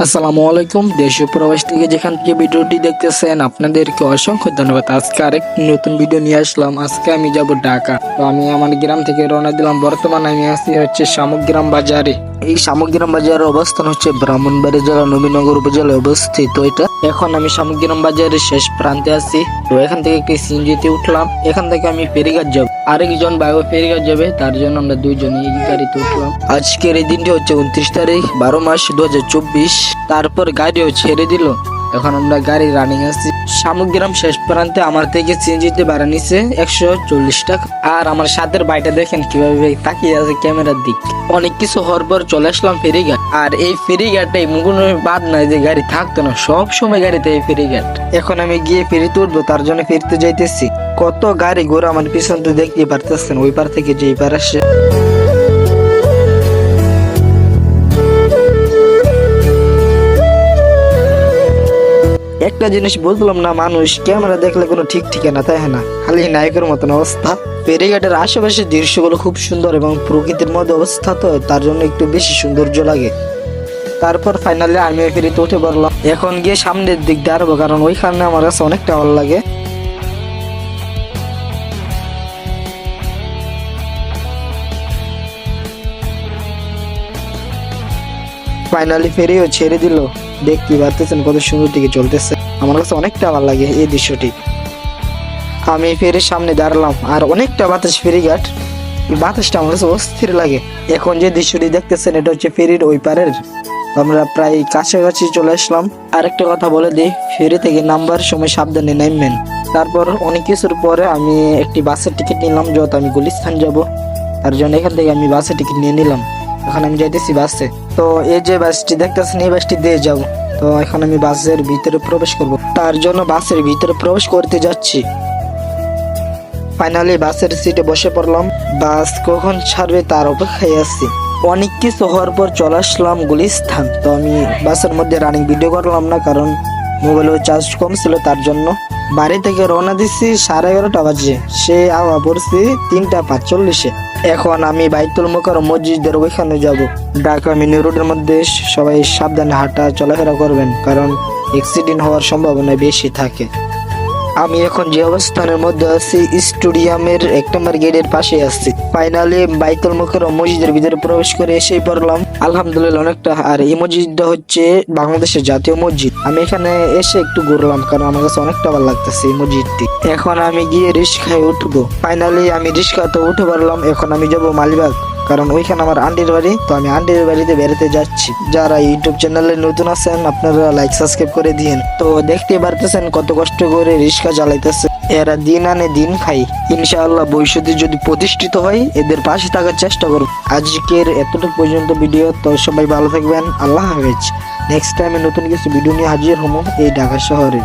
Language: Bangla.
আসসালামু আলাইকুম। দেশ ও প্রবাস থেকে যেখান থেকে ভিডিওটি দেখতেছেন আপনাদেরকে অসংখ্য ধন্যবাদ। আজকে আরেক নতুন ভিডিও নিয়ে আসলাম। আজকে আমি যাব ঢাকা। তো আমি আমার গ্রাম থেকে রওনা দিলাম। বর্তমানে আমি আছি হচ্ছে শামুকগ্রাম বাজারে। এই শামুকগ্রাম বাজারের অবস্থান হচ্ছে ব্রাহ্মণবাড়িয়া জেলা নবীনগর উপজেলায় অবস্থিত এটা। এখন আমি শামুকগ্রাম বাজারের শেষ প্রান্তে আছি। তো এখান থেকে একটি সিএনজিতে উঠলাম। এখান থেকে আমি ফেরিঘাট যাব। আরেকজন ভাইও ফেরিঘাট যাবে, তার জন্য আমরা দুইজন এই গাড়িতে উঠলাম। আজকের এই দিনটি হচ্ছে 29 তারিখ 12 মাস 2024। তারপর গাড়িও ছেড়ে দিল। এখন আমরা গাড়ি রানিং আছি। শামুকগ্রাম শেষ প্রান্তে আমার থেকে সিএনজিতে ভাড়া নিছে 140 টাকা। আর আমার সাথের ভাইটা দেখেন কিভাবে তাকিয়ে আছে ক্যামেরার দিক। অনেক কিছু হওয়ার পর চলে আসলাম ফেরিঘাট। আর এই ফেরিঘাটে কোনো বাদ নাই যে গাড়ি থাকতো না, সব সময় গাড়িতে এই ফেরিঘাট। এখন আমি গিয়ে ফেরিতে উঠবো, তার জন্য ফিরতে যাইতেছি। কত গাড়ি ঘোড়া আমার পিছন তো দেখতে পারতেছেন, ওই পার থেকে যে পার আসে। একটা জিনিস বুঝলাম না, মানুষ ক্যামেরা দেখলে কোনো ঠিক ঠিকানা তাই না, খালি নায়কের মতন অবস্থা। ফেরিঘাটের আশেপাশের দৃশ্যগুলো খুব সুন্দর এবং প্রকৃতির মধ্যে অবস্থা, তো তার জন্য একটু বেশি সৌন্দর্য লাগে। তারপর ফাইনালি আমি ফেরিতে উঠে পড়লাম। এখন গিয়ে সামনের দিক দাঁড়াবো, কারণ ওইখানে আমার কাছে অনেকটা ভালো লাগে। ফাইনালি ফেরিও ছেড়ে দিল। দেখতে পারতেছেন কত সুন্দর দিকে চলতেছে। আমার কাছে অনেকটা ভালো লাগে এই দৃশ্যটি। আমি ফেরির সামনে দাঁড়ালাম, আর অনেকটা বাতাস ফেরিঘাট। বাতাসটা আমার কাছে অস্থির লাগে। এখন যে দৃশ্যটি দেখতেছেন এটা হচ্ছে ফেরির ওই পারের। আমরা প্রায় কাছাকাছি চলে আসলাম। আর একটা কথা বলে দিই, ফেরি থেকে নামবার সময় সাবধানে নামবেন। তারপর অনেক কিছুর পরে আমি একটি বাসের টিকিট নিলাম, যত আমি গুলিস্তান যাব। তার জন্য এখান থেকে আমি বাসের টিকিট নিয়ে নিলাম। এখন আমি যাইতেছি বাসে। তো এই যে বাসটি দেখতেছেন, এই বাসটি দিয়ে যাবো। তো এখন আমি বাসের ভিতরে প্রবেশ করব, তার জন্য বাসের ভিতরে প্রবেশ করতে যাচ্ছি। ফাইনালি বাসের সিটে বসে পড়লাম। বাস কখন ছাড়বে তার অপেক্ষায় আছি। অনেক কিছু হওয়ার পর চলে আসলাম গুলিস্তান। তো আমি বাসের মধ্যে রানিং ভিডিও করলাম না, কারণ মোবাইলের চার্জ কম ছিল, তার জন্য। বাড়ি থেকে রওনা দিচ্ছি 11:30 বাজে, সে আওয়া পড়ছি 3:45-এ। এখন আমি বাইতুল মোকাররম মসজিদের ওইখানে যাব। ঢাকা মিনি রোডের মধ্যে সবাই সাবধানে হাঁটা চলাফেরা করবেন, কারণ অ্যাক্সিডেন্ট হওয়ার সম্ভাবনা বেশি থাকে। আমি এখন যে অবস্থানের মধ্যে আছি, স্টেডিয়ামের 1 নম্বর গেটের পাশে আছি। ফাইনালি বাইতুল মোকাররম মসজিদের ভিতরে প্রবেশ করে এসেই পড়লাম। আলহামদুলিল্লাহ অনেকটা। আর এই মসজিদটা হচ্ছে বাংলাদেশের জাতীয় মসজিদ। আমি এখানে এসে একটু ঘুরলাম, কারণ আমার কাছে অনেকটা ভালো লাগতেছে এই মসজিদটি। এখন আমি গিয়ে রিস্কায় উঠবো। ফাইনালি আমি রিস্কাতে উঠে পারলাম। এখন আমি যাবো মালিবাগ, কারণ ওইখানে আমার আন্টির বাড়ি। তো আমি আন্টির বাড়িতে বেড়াতে যাচ্ছি। যারা ইউটিউব চ্যানেলে নতুন আছেন, আপনারা লাইক সাবস্ক্রাইব করে দিন। তো দেখতে পারতেছেন কত কষ্ট করে রিক্সা চালাইতেছে। এরা দিন আনে দিন খাই। ইনশাআল্লাহ ভবিষ্যতে যদি প্রতিষ্ঠিত হয়, এদের পাশে থাকার চেষ্টা করব। আজকের এতটুকু পর্যন্ত ভিডিও। তো সবাই ভালো থাকবেন। আল্লাহ হাফেজ। নেক্সট টাইমে নতুন কিছু ভিডিও নিয়ে হাজির হবো এই ঢাকা শহরে।